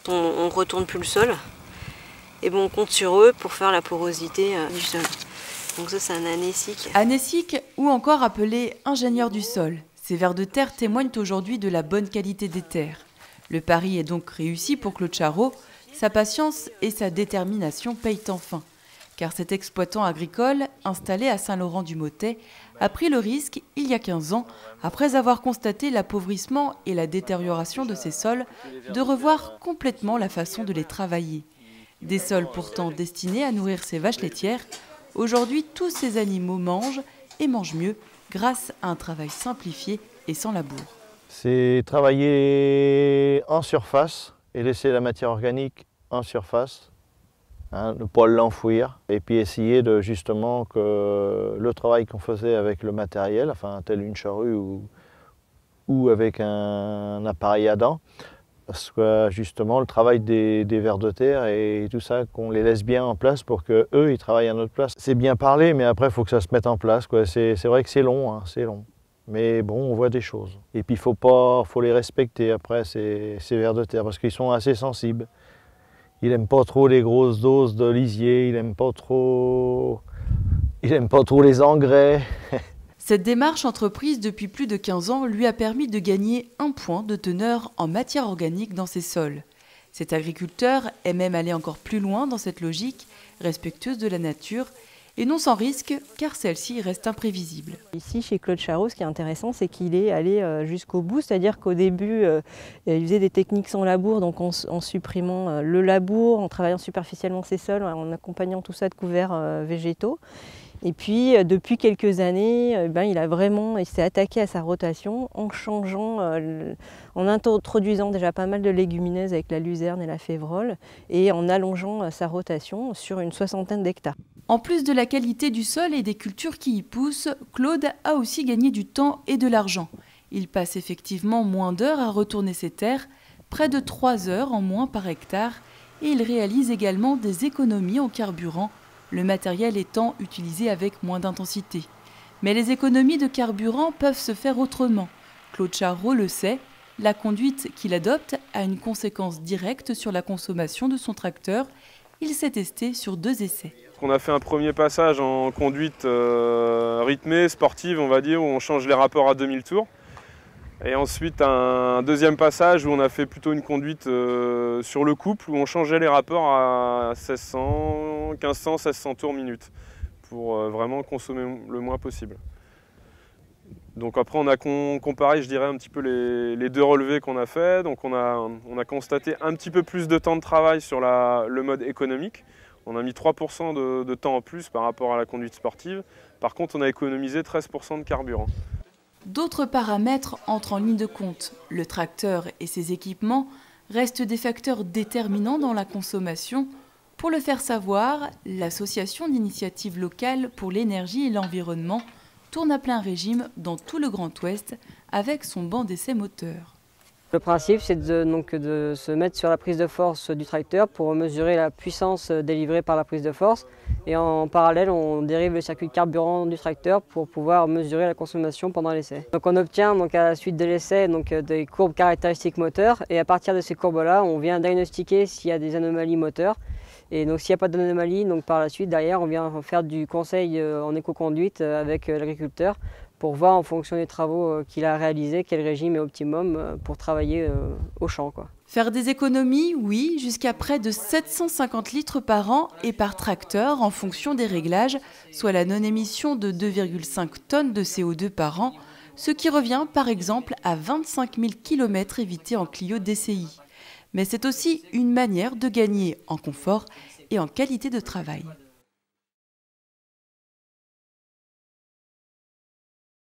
On retourne plus le sol. Et bon, on compte sur eux pour faire la porosité du sol. Donc ça, c'est un anécique. Anécique, ou encore appelé ingénieur du sol. Ces vers de terre témoignent aujourd'hui de la bonne qualité des terres. Le pari est donc réussi pour Claude Charot. Sa patience et sa détermination payent enfin. Car cet exploitant agricole, installé à Saint-Laurent-du-Mottet, a pris le risque, il y a 15 ans, après avoir constaté l'appauvrissement et la détérioration de ses sols, de revoir complètement la façon de les travailler. Des sols pourtant destinés à nourrir ses vaches laitières, aujourd'hui tous ces animaux mangent et mangent mieux grâce à un travail simplifié et sans labour. C'est travailler en surface et laisser la matière organique en surface, ne pas l'enfouir, et puis essayer de justement que le travail qu'on faisait avec le matériel, enfin tel une charrue ou avec un appareil à dents, soit justement le travail des vers de terre et tout ça, qu'on les laisse bien en place pour qu'eux, ils travaillent à notre place. C'est bien parlé, mais après, il faut que ça se mette en place, quoi. C'est vrai que c'est long, hein, c'est long. Mais bon, on voit des choses. Et puis, faut les respecter après, ces vers de terre, parce qu'ils sont assez sensibles. Il n'aime pas trop les grosses doses de lisier, il n'aime pas trop les engrais. Cette démarche entreprise depuis plus de 15 ans lui a permis de gagner 1 point de teneur en matière organique dans ses sols. Cet agriculteur est même allé encore plus loin dans cette logique, respectueuse de la nature, et non sans risque, car celle-ci reste imprévisible. Ici, chez Claude Charot, ce qui est intéressant, c'est qu'il est allé jusqu'au bout, c'est-à-dire qu'au début, il faisait des techniques sans labour, donc en supprimant le labour, en travaillant superficiellement ses sols, en accompagnant tout ça de couverts végétaux. Et puis, depuis quelques années, il s'est attaqué à sa rotation en changeant, en introduisant déjà pas mal de légumineuses avec la luzerne et la févrole, et en allongeant sa rotation sur une 60aine d'hectares. En plus de la qualité du sol et des cultures qui y poussent, Claude a aussi gagné du temps et de l'argent. Il passe effectivement moins d'heures à retourner ses terres, près de 3 heures en moins par hectare, et il réalise également des économies en carburant, le matériel étant utilisé avec moins d'intensité. Mais les économies de carburant peuvent se faire autrement. Claude Charot le sait, la conduite qu'il adopte a une conséquence directe sur la consommation de son tracteur. Il s'est testé sur 2 essais. On a fait un premier passage en conduite rythmée, sportive, on va dire, où on change les rapports à 2000 tours. Et ensuite un deuxième passage où on a fait plutôt une conduite sur le couple, où on changeait les rapports à 1500, 1600 tours minute, pour vraiment consommer le moins possible. Donc après on a comparé, je dirais, un petit peu les 2 relevés qu'on a fait. Donc on a constaté un petit peu plus de temps de travail sur le mode économique. On a mis 3% de temps en plus par rapport à la conduite sportive. Par contre, on a économisé 13% de carburant. D'autres paramètres entrent en ligne de compte. Le tracteur et ses équipements restent des facteurs déterminants dans la consommation. Pour le faire savoir, l'Association d'initiatives locales pour l'énergie et l'environnement tourne à plein régime dans tout le Grand Ouest avec son banc d'essai moteur. Le principe, c'est de se mettre sur la prise de force du tracteur pour mesurer la puissance délivrée par la prise de force. Et en parallèle, on dérive le circuit de carburant du tracteur pour pouvoir mesurer la consommation pendant l'essai. Donc on obtient à la suite de l'essai des courbes caractéristiques moteurs. Et à partir de ces courbes-là, on vient diagnostiquer s'il y a des anomalies moteurs. Et donc s'il n'y a pas d'anomalie, par la suite, derrière, on vient faire du conseil en éco-conduite avec l'agriculteur, pour voir en fonction des travaux qu'il a réalisés quel régime est optimum pour travailler au champ, quoi. Faire des économies, oui, jusqu'à près de 750 litres par an et par tracteur en fonction des réglages, soit la non-émission de 2,5 tonnes de CO2 par an, ce qui revient par exemple à 25 000 km évités en Clio DCI. Mais c'est aussi une manière de gagner en confort et en qualité de travail.